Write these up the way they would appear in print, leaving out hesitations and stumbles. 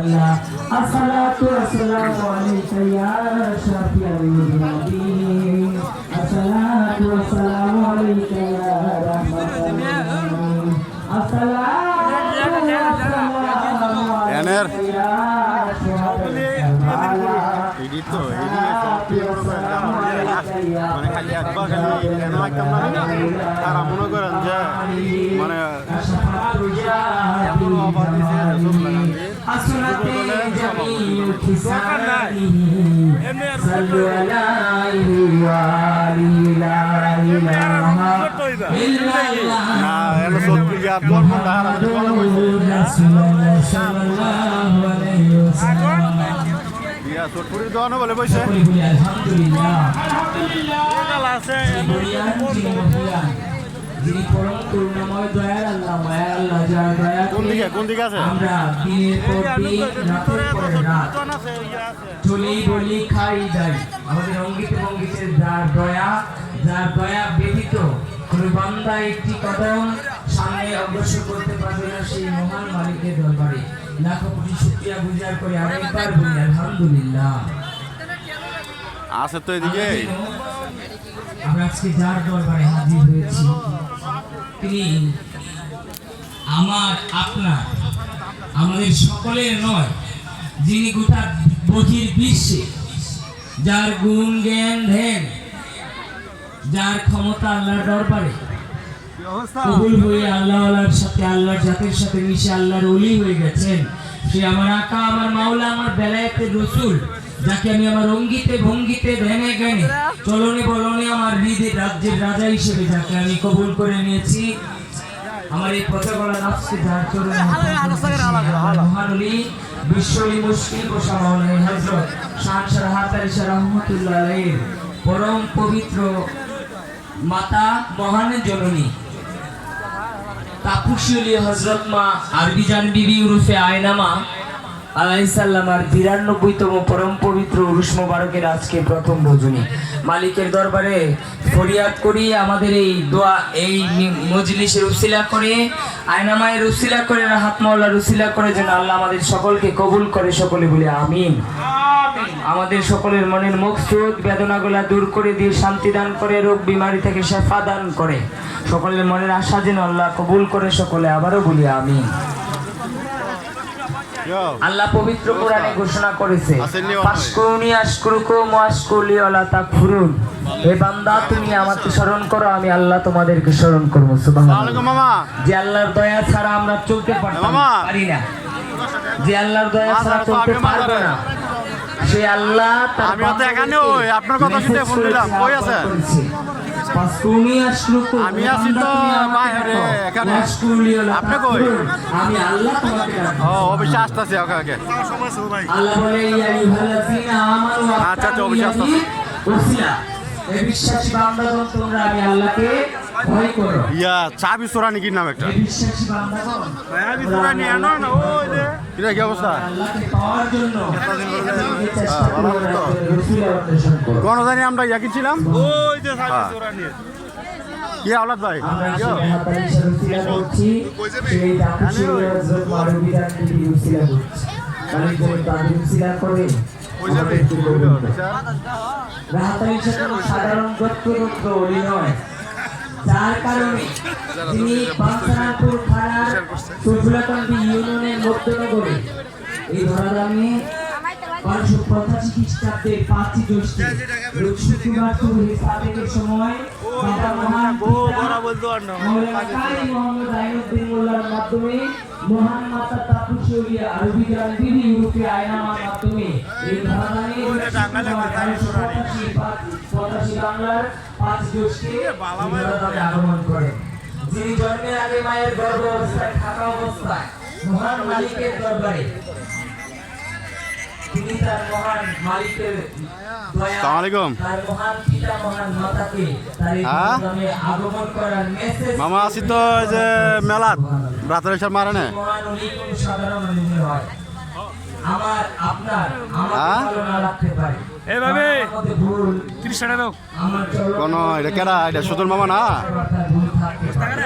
Assalatu wassalamu alayka ya syafi'al mudhinin. Assalatu wassalamu alayka ya rahmatan lil alamin. Assalatu wassalamu alayka ya Edito, মানে খালি একবার খালি কেন একটা তারা মনে করেন যে মানে এমন অফার দিছে না এলো সত্যি আর তোর সোটপুরি দোকানে বলে বসে কোন দিকে আছে বলি খাই যাই আমাদের অঙ্গিতে ভঙ্গিতে যার দয়া ব্যতীত কোন বান্দা একটি কদম সামনে অগ্রসর করতে পারবে না সেই মহান মালিকের দরবারে লাখো কোটি শুকরিয়া গুজার করে আরেকবার বলি আলহামদুলিল্লাহ। আছে তো এদিকে আমরা আজকে যার দরবারে হাজির হয়েছি তিনি আপনার আমাদের সকলের নয়, যিনি গোটা বহির বিশ্বে যার গুণ জ্ঞান ধ্যান যার ক্ষমতা আল্লাহর দরবারে কবুল হয়ে আল্লাহর সাথে আল্লাহর জাতের সাথে মিশে আল্লাহর ওলি হয়ে গেছেন, সে আমার আকা আমার মাওলা আমার বেলায়েতের রাসূল, যাকে আমি আমার অঙ্গিতে ভঙ্গিতে ধ্যানে জ্ঞানে চলনে বলনে আমার হৃদয়ের রাজ্যের রাজা হিসেবে যাকে আমি কবুল করে নিয়েছি, আমার এই পথগলা নফসকে যার চরণে মহান ওলি বিশ্বলি মুশকিল কোশা মাওলানা হযরত শাহ হাতারি শাহ রহমাতুল্লাহ আলাইহির পরম পবিত্র মাতা মহান জননী তাপুশিউলি হযরত মা আরবি জান বিবি উরুফে আয়নামা আলাইহিস সালাম আর ৯২তম পরম পবিত্র উরুস মোবারকের আজকে প্রথম রজনী মালিকের দরবারে ফরিয়াদ করি আমাদের এই দোয়া এই মজলিসের উসিলা করে আয়নামায়ের উসিলা করে রাহাত মাওলার উসিলা করে যেন আল্লাহ আমাদের সকলকে কবুল করে, সকলে বলে আমিন। আমাদের সকলের মনের মকসুদ বেদনাগুলা দূর করে দিয়ে শান্তি দান করে, রোগ বিমারি থেকে শেফা দান করে, সকলের মনের আশা যেন আল্লাহ কবুল করে, সকলে আবারও বলি আমিন। আল্লাহ পবিত্র কোরআনে ঘোষণা করেছে ফাশকুরুনি আশকুরুকুম ওয়াশকুরলি ওয়ালা তাকফুরুন, হে বান্দা তুমি আমাকে স্মরণ করো আমি আল্লাহ তোমাদেরকে স্মরণ করব। সুবহানাল্লাহ। যে আল্লাহর দয়া ছাড়া আমরা চলতে পারি না, যে আল্লাহর দয়া ছাড়া চলতে পারবো না, সে আল্লাহ আমি তো এখানে ওই আপনার কথা শুনে ফোন দিলাম। কই আছেন? আমি আছি তো বাইরে এখানে। আপনি কই? আমি আল্লাহ তোমাকে ডাকবো। ও অবশ্যই আসতেছি। ওকে ওকে আল্লাহ বলে ইয়া আইয়ুহাল্লাযীনা আমানু আচ্ছা আচ্ছা অবশ্যই আসতেছি। উসিলা এই বিশ্বাসী বান্দাগণ তোমরা আমি আল্লাহকে ভয় করো। ইয়া চাবি চোরানি কি নাম একটা? এই বিশ্বাসী বান্দাগণ চাবি চোরানি আনো না ওই যে কি অবস্থা? আল্লাহকে পাওয়ার জন্য চেষ্টা করো, উসিলা অন্বেষণ করো। কোন জানি আমরা ইয়া কিছিলাম ওই যে চাবি চোরানি কি আওলাদ ভাই আমরা আসলে হাতারিশার উসিলা করছি, সেই তাকুশিউল হযরত মারুবিদান বিবি উসিলা করছি। মালিক যেন তাদের উসিলা করে ওই যাবে রাহাতারিশা কোনো সাধারণ গোত্রগোত্র ওলি নয়, যার কারণে তিনি বাঞ্ছারামপুর থানার সুফলাকান্দি ইউনিয়নের মধ্যনগরে এই ধরাধামে ১২৮৫ খ্রিস্টাব্দের ৫ই জ্যৈষ্ঠ রোজ শুক্রবার সুবহে সাদেকের সময় বাবা মহান মাওলানা কারি মোহাম্মদ আইনুদ্দিন মোল্লার মাধ্যমে মহান মাতা তাপুশিউলি আরবি জান বিবি উরুফে আয়নামার মাধ্যমে এই ধরাধামে ১৮৮৫ বাংলার ৫ জ্যৈষ্ঠে আগমন করেন। যিনি জন্মের আগে মায়ের গর্ভ অবস্থায় থাকা অবস্থায় মহান মালিকের দরবারে তিনি তার মহান মালিকের দয়া তার মহান পিতা মহান মাতাকে তার এই নামে আগমন করার মেসেজ মামা আসি তো যে মেলাত রাতের মারে না মহান উনি কোন সাধারণ উনি হয় আমার আপনার আমার ভালো না লাগতে পারে এইভাবে 30 টাকা দাও কোন এটা কেডা এটা সুজন মামা না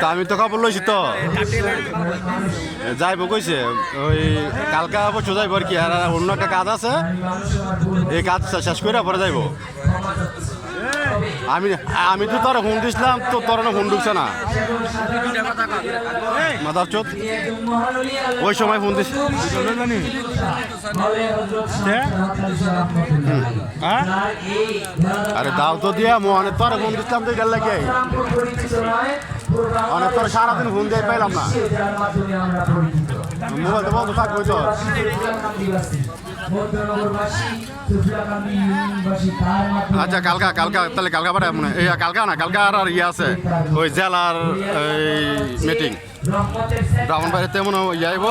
তা আমি তো খবর লইছি তো যাইব কইছে ওই কালকা পরশু যাইব আর কি আর অন্য একটা কাজ আছে এই কাজ শেষ করে পরে যাইব আমি আমি তো তোর ফোন দিছিলাম তো তোর না ফোন ঢুকছে না মাদার চোদ ওই সময় ফোন দিস আরে দাও তো দিয়া মোহনে তোর ফোন দিছিলাম তো গেল লাগে অনেক তোর সারাদিন ফোন দিয়ে পাইলাম না মোবাইল তো বন্ধ থাকবো তো আচ্ছা কালকা কালকা তাহলে কালকা পারে মানে এই কালকা না কালকা আর ইয়ে আছে ওই জেলার এই মিটিং ব্রাহ্মণবাড়িতে তেমন ইয়ে আইব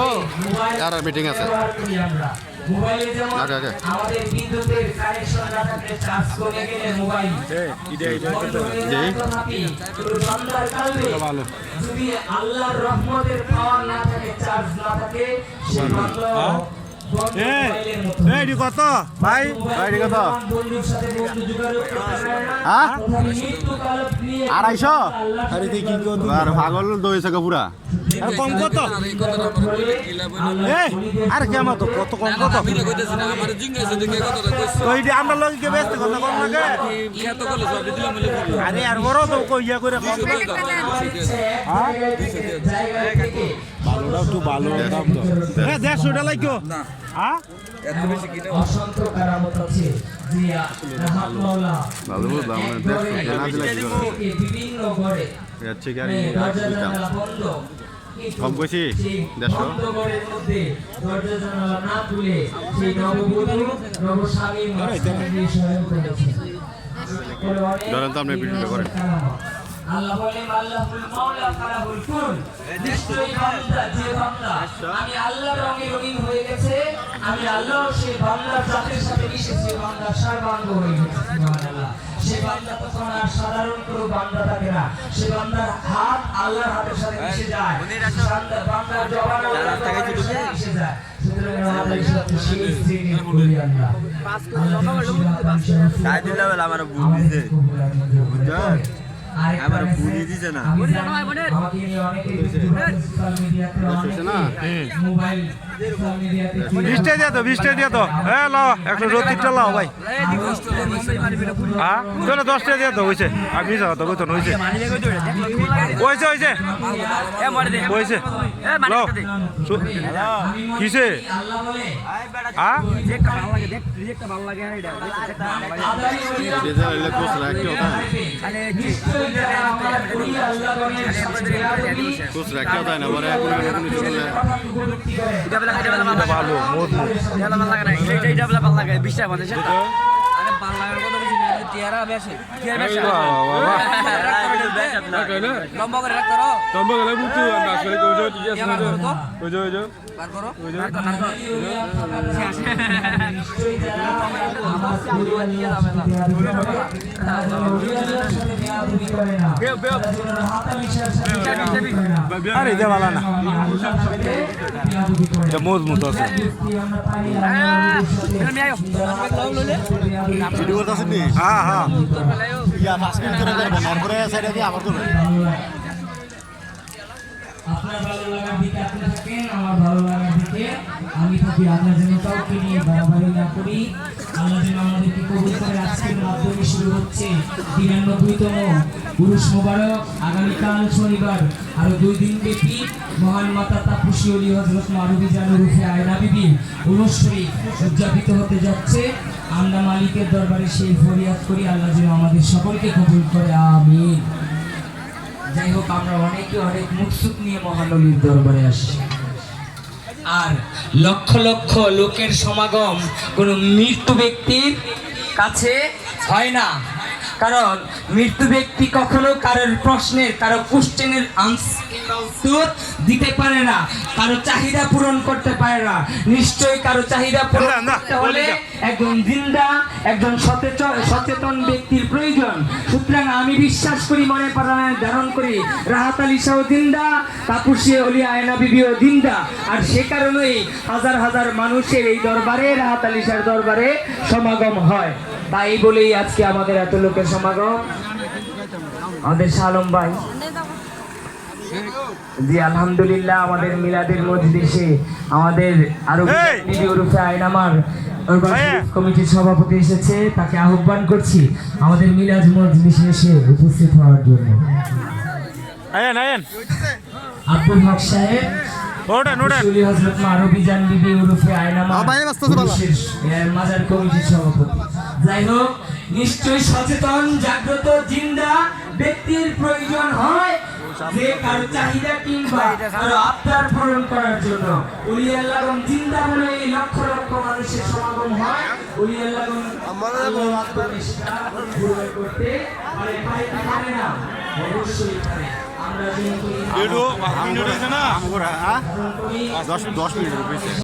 আর মিটিং আছে মোবাইলে যেমন আমাদের বিদ্যুতের কানেকশন না থাকলে চার্জ করে গেলে মোবাইল যদি আল্লাহর রহমতের পাওয়ার না থাকে চার্জ না থাকে সে কত ভাই কত 250 আর পাগল দইছে পুরা আর কম কত আরে কেমন তো কত কম কত আমরা লোক ব্যস্ত কথা কম লাগে আরে আর বড় তো ইয়া করে ভালোটা একটু ভালো দাম তো 150 টাকা লাগো হ্যাঁ এত বেশি কিনে অসন্ত কারামত আছে জিয়া রহমান মাওলা ভালো দাম না 150 টাকা দিলে বিভিন্ন ঘরে আচ্ছা গাড়ি বন্ধ কম কইছি 150 ঘরের মধ্যে দরজা জানালা না খুলে সেই নববধূ নবস্বামী মাকে সহায় করেছে ধরেন তো আপনি ভিডিওটা করেন আল্লাহ বলেন আল্লাহুল মাওলা ফারাহুল কুল নিশ্চয়ই বান্দা যে বান্দা আমি আল্লাহর রঙে রঙিন হয়ে গেছে আমি আল্লাহ সেই বান্দার জাতের সাথে মিশেছি বান্দা সর্বাঙ্গ হয়ে গেছে সুবহানাল্লাহ সে বান্দা তখন আর সাধারণ কোনো বান্দা থাকে না সে বান্দার হাত আল্লাহর হাতের সাথে মিশে যায় বান্দার জবান আল্লাহর সাথে মিশে যায় সুতরাং আমাদের সাথে সেই শ্রেণীর করি আল্লাহ তাই দিলে আমার বুঝিছে বুঝছেন আমার পুরি দিছে না আমাকে নিয়ে অনেকে সোশ্যাল মিডিয়াতে মোবাইল সোশ্যাল মিডিয়াতে 20 টাকা দিয়া তো এ লাও 130 টাকা লাও ভাই হ্যাঁ চলো 10 টাকা দিয়া তো হইছে আমি যাও তো কইতো হইছে হইছে এ মারি দে হইছে এ মারি দে কিসে আল্লাহ বলে হ্যাঁ একটা ভালো লাগে দেখ একটা ভালো লাগে এটা এটা কোস রাখতে হবে আরে कुछ रखा होता है ना बड़े ভালো মোদ এটা ভালো লাগে না এটা ভালো লাগে 20 টাকা বাজে সেটা আরে ভালো লাগার কথা কিছু না টিয়ারা বেশি টিয়ার বেশি লম্বা করে রাখ করো লম্বা করে বুতু আমরা আসলে কই যাও ঠিক আছে কই যাও বার করো আরে দে ভালো না এটা মজবুত আছে ভিডিও করতে আসেন নি হ্যাঁ হ্যাঁ ইয়া 5 মিনিট করে করবেন আর পরে সাইডে দিয়ে আবার করবেন আপনার ভালো লাগার দিকে আপনি থাকেন আমার ভালো লাগার দিকে আমি থাকি আপনার জন্য কাউকে নিয়ে বাড়াবাড়ি না করি আল্লাহ যেন আমাদেরকে কবুল করে আজকের মাধ্যমে শুরু হচ্ছে 93তম পুরুষ মোবারক আগামীকাল শনিবার আরো 2 দিন ব্যাপী মহান মাতা তাপসী ওলি হযরত মারুফি জানুর রূপে আয়না বিবি উরুস শরীফ উদযাপিত হতে যাচ্ছে আমরা মালিকের দরবারে সেই ফরিয়াদ করি আল্লাহ যেন আমাদের সকলকে কবুল করে আমিন যাই হোক আমরা অনেকে অনেক মুখসুক নিয়ে মহানবীর দরবারে আসি আর লক্ষ লক্ষ লোকের সমাগম কোনো মৃত্যু ব্যক্তির কাছে হয় না কারণ মৃত্যু ব্যক্তি কখনো কারোর প্রশ্নের কারো কোশ্চেনের উত্তর দিতে পারে না কারো চাহিদা পূরণ করতে পারে না নিশ্চয়ই কারো চাহিদা পূরণ করতে হলে একজন জিন্দা একজন সচেতন ব্যক্তির প্রয়োজন সুতরাং আমি বিশ্বাস করি মনে প্রাণে ধারণ করি রাহাত আলী শাহ জিন্দা তাপসী ওলি আয়না বিবিও জিন্দা আর সে কারণেই হাজার হাজার মানুষের এই দরবারে রাহাত আলী শাহর দরবারে সমাগম হয় তাই বলেই আজকে আমাদের এত লোকের সমাগম আমাদের শালম ভাই জি আলহামদুলিল্লাহ, আমাদের মিলাদের মজলিসে আমাদের আরো বিবি ওরফে আয়নামার কমিটির সভাপতি এসেছে, তাকে আহ্বান করছি আমাদের মিলাদ মজলিসে এসে উপস্থিত হওয়ার জন্য। আব্দুল হক সাহেব, শুলি হযরত মারবিজান বিবি ওরফে আয়নামা মাজার কমিটির সভাপতি। যাই হোক, নিশ্চয়ই সচেতন জাগ্রত জিন্দা ব্যক্তির প্রয়োজন হয় যে কারো চাহিদা কিংবা কারো আবদার পূরণ করার জন্য। ওলি আল্লাহগণ জিন্দা বলে এই লক্ষ লক্ষ মানুষের সমাগম হয়। ওলি আল্লাহগণ আল্লাহর প্রতিষ্ঠা পূরণ করতে পারে না, অবশ্যই পারে। আমরা যেহেতু 10 মিনিট